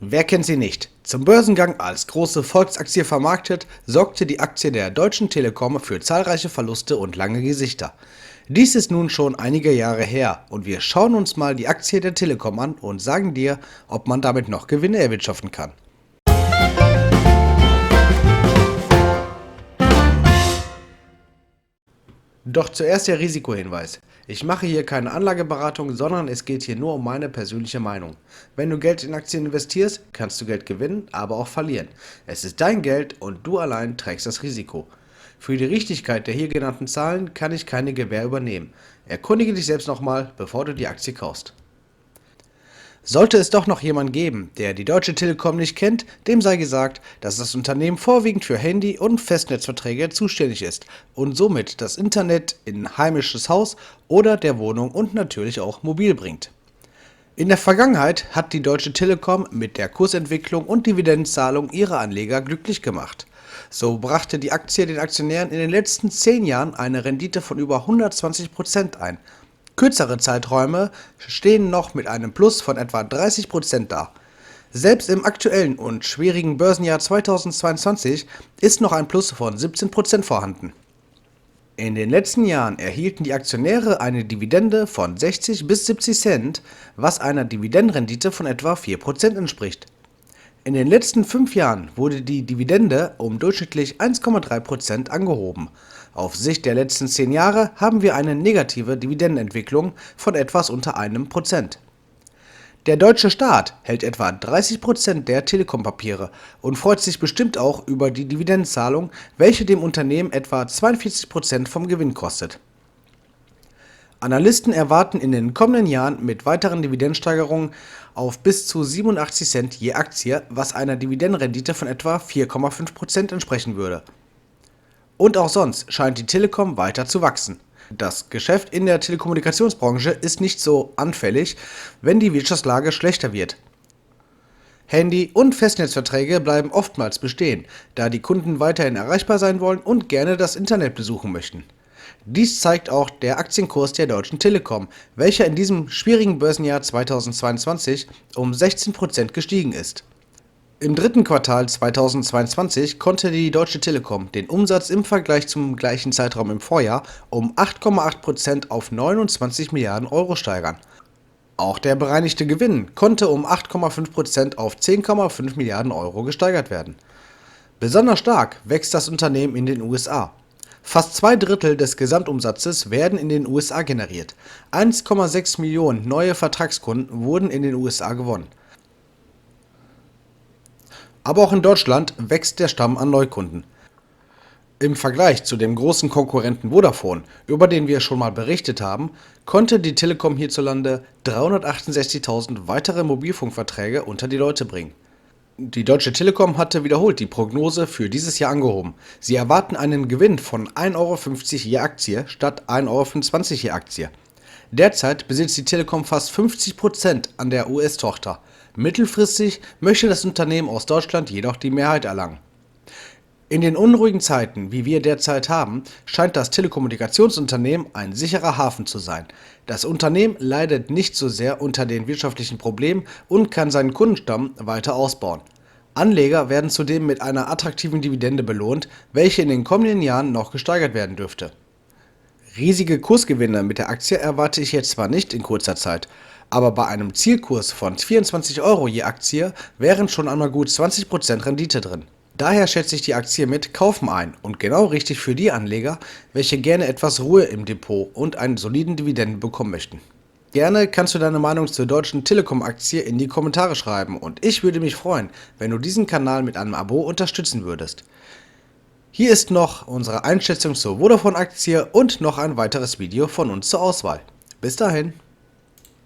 Wer kennt sie nicht? Zum Börsengang als große Volksaktie vermarktet, sorgte die Aktie der Deutschen Telekom für zahlreiche Verluste und lange Gesichter. Dies ist nun schon einige Jahre her und wir schauen uns mal die Aktie der Telekom an und sagen dir, ob man damit noch Gewinne erwirtschaften kann. Doch zuerst der Risikohinweis. Ich mache hier keine Anlageberatung, sondern es geht hier nur um meine persönliche Meinung. Wenn du Geld in Aktien investierst, kannst du Geld gewinnen, aber auch verlieren. Es ist dein Geld und du allein trägst das Risiko. Für die Richtigkeit der hier genannten Zahlen kann ich keine Gewähr übernehmen. Erkundige dich selbst nochmal, bevor du die Aktie kaufst. Sollte es doch noch jemand geben, der die Deutsche Telekom nicht kennt, dem sei gesagt, dass das Unternehmen vorwiegend für Handy- und Festnetzverträge zuständig ist und somit das Internet in ein heimisches Haus oder der Wohnung und natürlich auch mobil bringt. In der Vergangenheit hat die Deutsche Telekom mit der Kursentwicklung und Dividendenzahlung ihre Anleger glücklich gemacht. So brachte die Aktie den Aktionären in den letzten 10 Jahren eine Rendite von über 120% ein. Kürzere Zeiträume stehen noch mit einem Plus von etwa 30% da. Selbst im aktuellen und schwierigen Börsenjahr 2022 ist noch ein Plus von 17% vorhanden. In den letzten Jahren erhielten die Aktionäre eine Dividende von 60 bis 70 Cent, was einer Dividendenrendite von etwa 4% entspricht. In den letzten 5 Jahren wurde die Dividende um durchschnittlich 1,3% angehoben. Auf Sicht der letzten 10 Jahre haben wir eine negative Dividendenentwicklung von etwas unter 1%. Der deutsche Staat hält etwa 30% der Telekom-Papiere und freut sich bestimmt auch über die Dividendenzahlung, welche dem Unternehmen etwa 42% vom Gewinn kostet. Analysten erwarten in den kommenden Jahren mit weiteren Dividendensteigerungen auf bis zu 87 Cent je Aktie, was einer Dividendenrendite von etwa 4,5% entsprechen würde. Und auch sonst scheint die Telekom weiter zu wachsen. Das Geschäft in der Telekommunikationsbranche ist nicht so anfällig, wenn die Wirtschaftslage schlechter wird. Handy- und Festnetzverträge bleiben oftmals bestehen, da die Kunden weiterhin erreichbar sein wollen und gerne das Internet besuchen möchten. Dies zeigt auch der Aktienkurs der Deutschen Telekom, welcher in diesem schwierigen Börsenjahr 2022 um 16% gestiegen ist. Im dritten Quartal 2022 konnte die Deutsche Telekom den Umsatz im Vergleich zum gleichen Zeitraum im Vorjahr um 8,8% auf 29 Milliarden Euro steigern. Auch der bereinigte Gewinn konnte um 8,5% auf 10,5 Milliarden Euro gesteigert werden. Besonders stark wächst das Unternehmen in den USA. Fast 2/3 des Gesamtumsatzes werden in den USA generiert. 1,6 Millionen neue Vertragskunden wurden in den USA gewonnen. Aber auch in Deutschland wächst der Stamm an Neukunden. Im Vergleich zu dem großen Konkurrenten Vodafone, über den wir schon mal berichtet haben, konnte die Telekom hierzulande 368.000 weitere Mobilfunkverträge unter die Leute bringen. Die Deutsche Telekom hatte wiederholt die Prognose für dieses Jahr angehoben. Sie erwarten einen Gewinn von 1,50 € je Aktie statt 1,25 € je Aktie. Derzeit besitzt die Telekom fast 50% an der US-Tochter. Mittelfristig möchte das Unternehmen aus Deutschland jedoch die Mehrheit erlangen. In den unruhigen Zeiten, wie wir derzeit haben, scheint das Telekommunikationsunternehmen ein sicherer Hafen zu sein. Das Unternehmen leidet nicht so sehr unter den wirtschaftlichen Problemen und kann seinen Kundenstamm weiter ausbauen. Anleger werden zudem mit einer attraktiven Dividende belohnt, welche in den kommenden Jahren noch gesteigert werden dürfte. Riesige Kursgewinne mit der Aktie erwarte ich jetzt zwar nicht in kurzer Zeit, aber bei einem Zielkurs von 24 € je Aktie wären schon einmal gut 20% Rendite drin. Daher schätze ich die Aktie mit Kaufen ein und genau richtig für die Anleger, welche gerne etwas Ruhe im Depot und einen soliden Dividenden bekommen möchten. Gerne kannst du deine Meinung zur Deutschen Telekom-Aktie in die Kommentare schreiben und ich würde mich freuen, wenn du diesen Kanal mit einem Abo unterstützen würdest. Hier ist noch unsere Einschätzung zur Vodafone-Aktie und noch ein weiteres Video von uns zur Auswahl. Bis dahin.